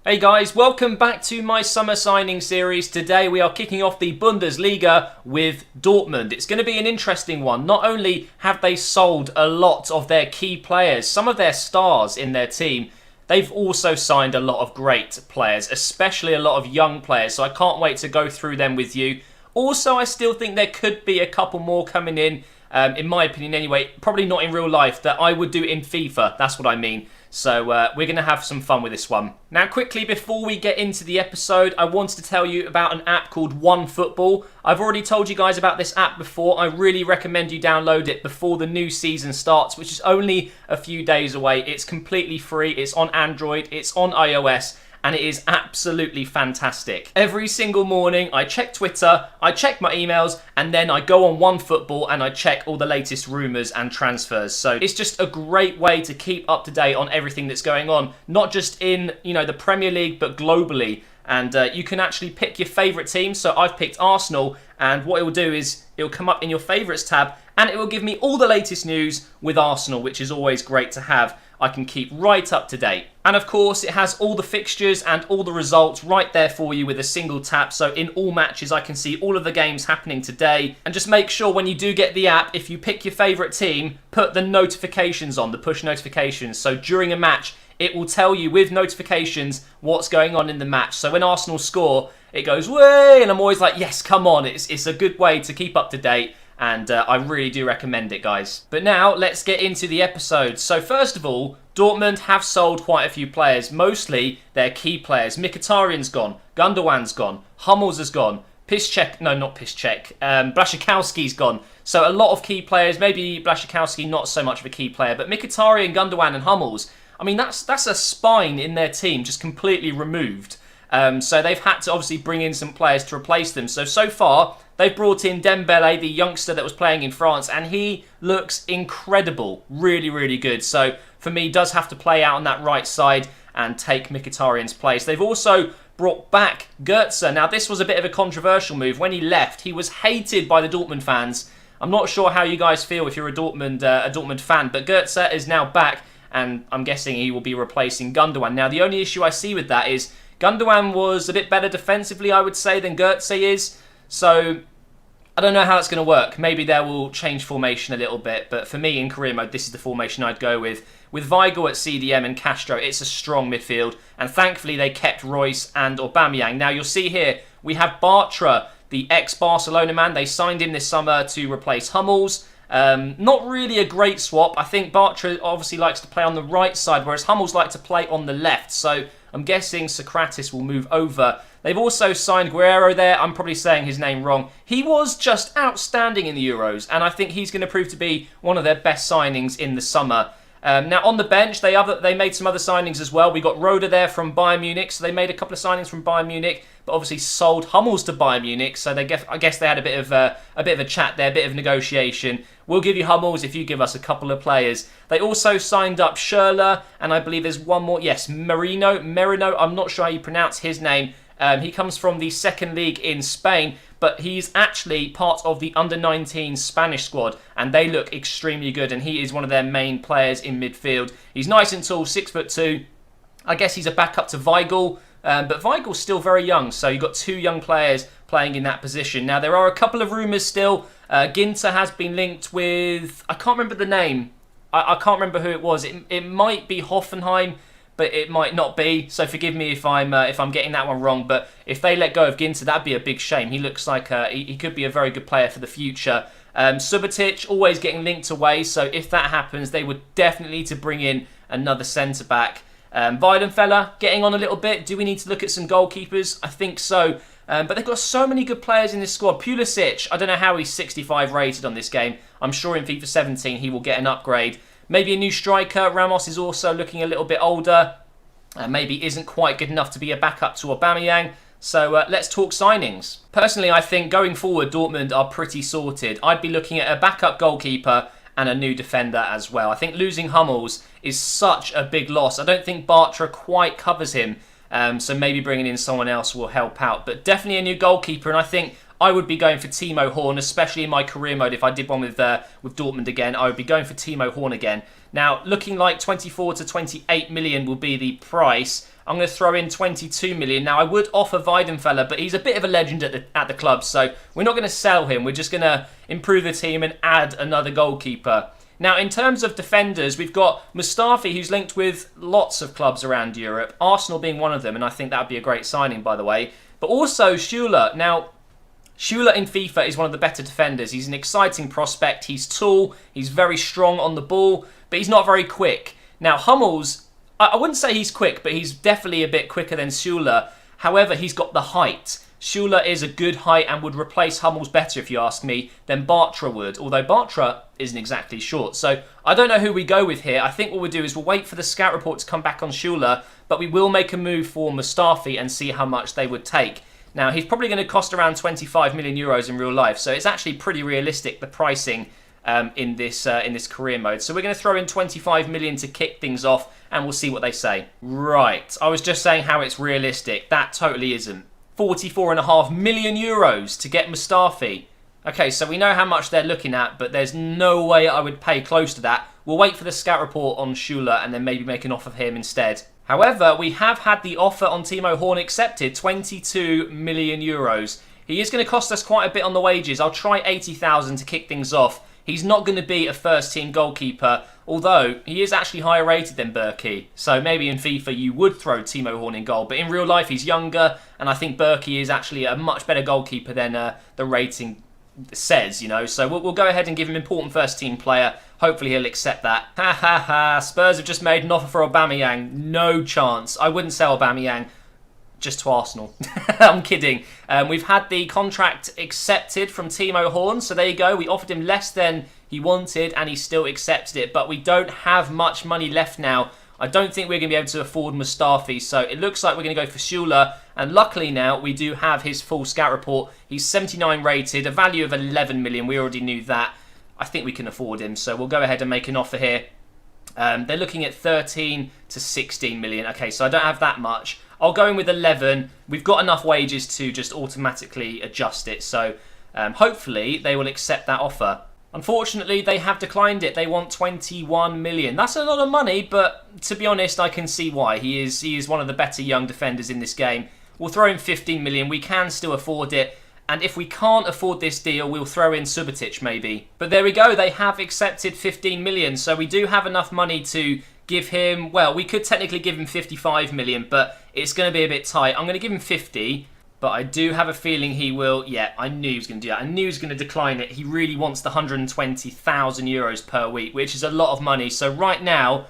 Hey guys, welcome back to my summer signing series. Today we are kicking off the Bundesliga with Dortmund. It's going to be an interesting one. Not only have they sold a lot of their key players, some of their stars in their team, they've also signed a lot of great players, especially a lot of young players. So I can't wait to go through them with you. Also, I still think there could be a couple more coming in my opinion anyway, probably not in real life, that I would do in FIFA. That's what I mean. So we're going to have some fun with this one. Now quickly, before we get into the episode, I wanted to tell you about an app called OneFootball. I've already told you guys about this app before. I really recommend you download it before the new season starts, which is only a few days away. It's completely free. It's on Android. It's on iOS. And it is absolutely fantastic. Every single morning, I check Twitter, I check my emails, and then I go on OneFootball and I check all the latest rumours and transfers. So it's just a great way to keep up to date on everything that's going on, not just in the Premier League, but globally. And you can actually pick your favourite team. So I've picked Arsenal, and what it will do is it will come up in your favourites tab, and it will give me all the latest news with Arsenal, which is always great to have. I can keep right up to date. And of course, it has all the fixtures and all the results right there for you with a single tap. So in all matches, I can see all of the games happening today. And just make sure when you do get the app, if you pick your favourite team, put the notifications on, the push notifications. So during a match, it will tell you with notifications what's going on in the match. So when Arsenal score, it goes, way, and I'm always like, yes, come on. It's a good way to keep up to date. And I really do recommend it, guys. But now, let's get into the episode. So first of all, Dortmund have sold quite a few players. Mostly their key players. Mkhitaryan's gone. Gundogan's gone. Hummels has gone. Blaszczykowski's gone. So a lot of key players. Maybe Blaszczykowski not so much of a key player. But Mkhitaryan, Gundogan and Hummels, I mean, that's a spine in their team just completely removed. So they've had to obviously bring in some players to replace them. So far, they've brought in Dembele, the youngster that was playing in France, and he looks incredible. Really, really good. So for me, does have to play out on that right side and take Mkhitaryan's place. They've also brought back Götze. Now, this was a bit of a controversial move. When he left, he was hated by the Dortmund fans. I'm not sure how you guys feel if you're a Dortmund fan, but Götze is now back, and I'm guessing he will be replacing Gundogan. Now, the only issue I see with that is Gundogan was a bit better defensively, I would say, than Götze is. So I don't know how that's going to work. Maybe they will change formation a little bit. But for me, in career mode, this is the formation I'd go with. With Weigl at CDM and Castro, it's a strong midfield. And thankfully, they kept Royce and Aubameyang. Now, you'll see here, we have Bartra, the ex-Barcelona man. They signed him this summer to replace Hummels. Not really a great swap. I think Bartra obviously likes to play on the right side, whereas Hummels like to play on the left. So I'm guessing Socrates will move over. They've also signed Guerrero there. I'm probably saying his name wrong. He was just outstanding in the Euros, and I think he's going to prove to be one of their best signings in the summer. Now, on the bench, they made some other signings as well. We got Roda there from Bayern Munich, so they made a couple of signings from Bayern Munich, but obviously sold Hummels to Bayern Munich, so I guess they had a bit of a chat there, a bit of negotiation. We'll give you Hummels if you give us a couple of players. They also signed up Schürrle, and I believe there's one more. Yes, Merino. I'm not sure how you pronounce his name. He comes from the second league in Spain, but he's actually part of the under-19 Spanish squad, and they look extremely good, and he is one of their main players in midfield. He's nice and tall, 6'2". I guess he's a backup to Weigl, but Weigl's still very young, so you've got two young players playing in that position. Now, there are a couple of rumours still. Ginter has been linked with, I can't remember the name. I can't remember who it was. It might be Hoffenheim, but it might not be. So forgive me if I'm getting that one wrong. But if they let go of Ginter, that'd be a big shame. He looks like he could be a very good player for the future. Subotic always getting linked away. So if that happens, they would definitely need to bring in another centre back. Weidenfeller getting on a little bit. Do we need to look at some goalkeepers? I think so. But they've got so many good players in this squad. Pulisic, I don't know how he's 65 rated on this game. I'm sure in FIFA 17 he will get an upgrade. Maybe a new striker. Ramos is also looking a little bit older. Maybe isn't quite good enough to be a backup to Aubameyang. So let's talk signings. Personally, I think going forward, Dortmund are pretty sorted. I'd be looking at a backup goalkeeper and a new defender as well. I think losing Hummels is such a big loss. I don't think Bartra quite covers him. So maybe bringing in someone else will help out. But definitely a new goalkeeper, and I think I would be going for Timo Horn, especially in my career mode. If I did one with Dortmund again, I would be going for Timo Horn again. Now, looking like 24 to 28 million will be the price. I'm going to throw in 22 million. Now, I would offer Weidenfeller, but he's a bit of a legend at the club, so we're not going to sell him. We're just going to improve the team and add another goalkeeper. Now, in terms of defenders, we've got Mustafi, who's linked with lots of clubs around Europe, Arsenal being one of them, and I think that would be a great signing, by the way. But also Schüller. Now, Schüller in FIFA is one of the better defenders. He's an exciting prospect. He's tall. He's very strong on the ball, but he's not very quick. Now, Hummels, I wouldn't say he's quick, but he's definitely a bit quicker than Schüller. However, he's got the height. Schüller is a good height and would replace Hummels better, if you ask me, than Bartra would. Although Bartra isn't exactly short. So I don't know who we go with here. I think what we'll do is we'll wait for the scout report to come back on Schüller, but we will make a move for Mustafi and see how much they would take. Now, he's probably going to cost around 25 million euros in real life, so it's actually pretty realistic, the pricing in this career mode. So we're going to throw in 25 million to kick things off, and we'll see what they say. Right, I was just saying how it's realistic. That totally isn't. 44.5 million euros to get Mustafi. Okay, so we know how much they're looking at, but there's no way I would pay close to that. We'll wait for the scout report on Schüller and then maybe make an offer for him instead. However, we have had the offer on Timo Horn accepted, 22 million euros. He is going to cost us quite a bit on the wages. I'll try 80,000 to kick things off. He's not going to be a first-team goalkeeper, although he is actually higher rated than Berkey. So maybe in FIFA you would throw Timo Horn in goal, but in real life he's younger, and I think Berkey is actually a much better goalkeeper than the rating says, you know. So we'll go ahead and give him important first-team player. Hopefully he'll accept that. Ha ha ha, Spurs have just made an offer for Aubameyang. No chance. I wouldn't sell Aubameyang. Just to Arsenal. I'm kidding. We've had the contract accepted from Timo Horn, so there you go. We offered him less than he wanted, and he still accepted it. But we don't have much money left now. I don't think we're going to be able to afford Mustafi, so it looks like we're going to go for Schüller. And luckily now, we do have his full scout report. He's 79 rated, a value of 11 million. We already knew that. I think we can afford him, so we'll go ahead and make an offer here. They're looking at 13 to 16 million. Okay, so I don't have that much. I'll go in with 11. We've got enough wages to just automatically adjust it. So hopefully they will accept that offer. Unfortunately, they have declined it. They want 21 million. That's a lot of money, but to be honest, I can see why. He is one of the better young defenders in this game. We'll throw in 15 million. We can still afford it. And if we can't afford this deal, we'll throw in Subotic maybe. But there we go. They have accepted 15 million. So we do have enough money to give him, well, we could technically give him 55 million, but it's going to be a bit tight. I'm going to give him 50, but I do have a feeling he will, yeah, I knew he was going to do that. I knew he was going to decline it. He really wants the 120,000 euros per week, which is a lot of money. So right now,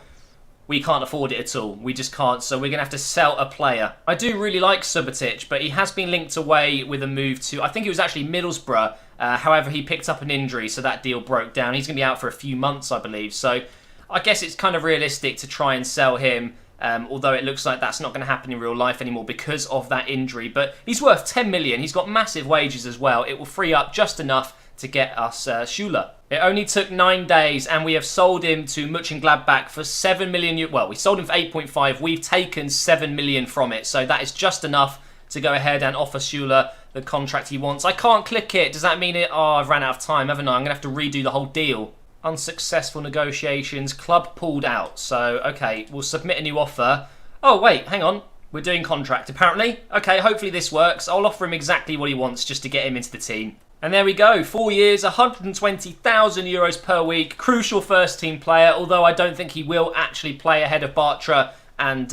we can't afford it at all. We just can't, so we're going to have to sell a player. I do really like Subotic, but he has been linked away with a move to, I think it was actually Middlesbrough. However, he picked up an injury, so that deal broke down. He's going to be out for a few months, I believe. So I guess it's kind of realistic to try and sell him, although it looks like that's not going to happen in real life anymore because of that injury. But he's worth 10 million. He's got massive wages as well. It will free up just enough to get us Schüller. It only took 9 days, and we have sold him to Mönchengladbach for 7 million. Well, we sold him for 8.5. We've taken 7 million from it, so that is just enough to go ahead and offer Schüller the contract he wants. I can't click it. Does that mean it? Oh, I've ran out of time, haven't I? I'm going to have to redo the whole deal. Unsuccessful negotiations. Club pulled out. So, okay, we'll submit a new offer. Oh, wait, hang on. We're doing contract, apparently. Okay, hopefully this works. I'll offer him exactly what he wants just to get him into the team. And there we go. 4 years, 120,000 euros per week. Crucial first-team player, although I don't think he will actually play ahead of Bartra and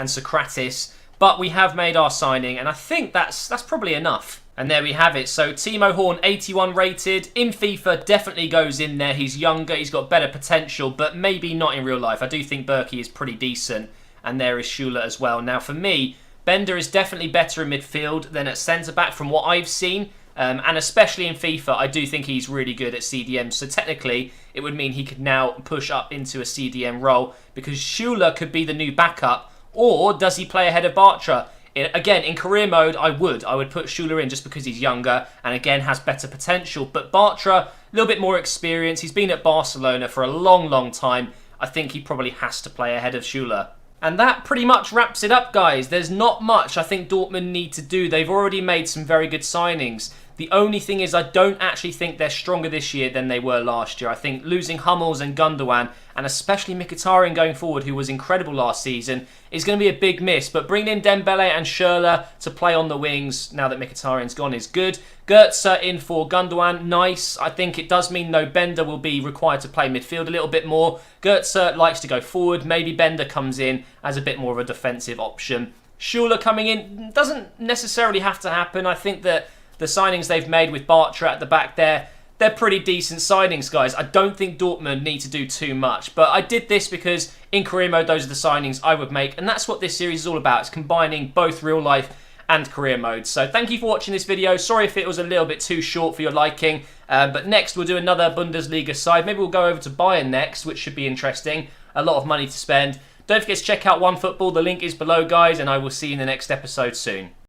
Socrates. But we have made our signing, and I think that's probably enough. And there we have it. So Timo Horn, 81 rated. In FIFA, definitely goes in there. He's younger, he's got better potential, but maybe not in real life. I do think Berkey is pretty decent. And there is Schüller as well. Now for me, Bender is definitely better in midfield than at centre-back from what I've seen. And especially in FIFA, I do think he's really good at CDM. So technically, it would mean he could now push up into a CDM role. Because Schüller could be the new backup. Or does he play ahead of Bartra? Again, in career mode, I would put Schüller in just because he's younger and again has better potential. But Bartra, a little bit more experience. He's been at Barcelona for a long, long time. I think he probably has to play ahead of Schüller. And that pretty much wraps it up, guys. There's not much I think Dortmund need to do. They've already made some very good signings. The only thing is I don't actually think they're stronger this year than they were last year. I think losing Hummels and Gundogan, and especially Mkhitaryan going forward, who was incredible last season, is going to be a big miss. But bringing in Dembele and Schürrle to play on the wings now that Mkhitaryan's gone is good. Götze in for Gundogan, nice. I think it does mean though Bender will be required to play midfield a little bit more. Götze likes to go forward. Maybe Bender comes in as a bit more of a defensive option. Schürrle coming in doesn't necessarily have to happen. I think that the signings they've made with Bartra at the back there, they're pretty decent signings, guys. I don't think Dortmund need to do too much. But I did this because in career mode, those are the signings I would make. And that's what this series is all about. It's combining both real life and career mode. So thank you for watching this video. Sorry if it was a little bit too short for your liking. But next, we'll do another Bundesliga side. Maybe we'll go over to Bayern next, which should be interesting. A lot of money to spend. Don't forget to check out OneFootball. The link is below, guys. And I will see you in the next episode soon.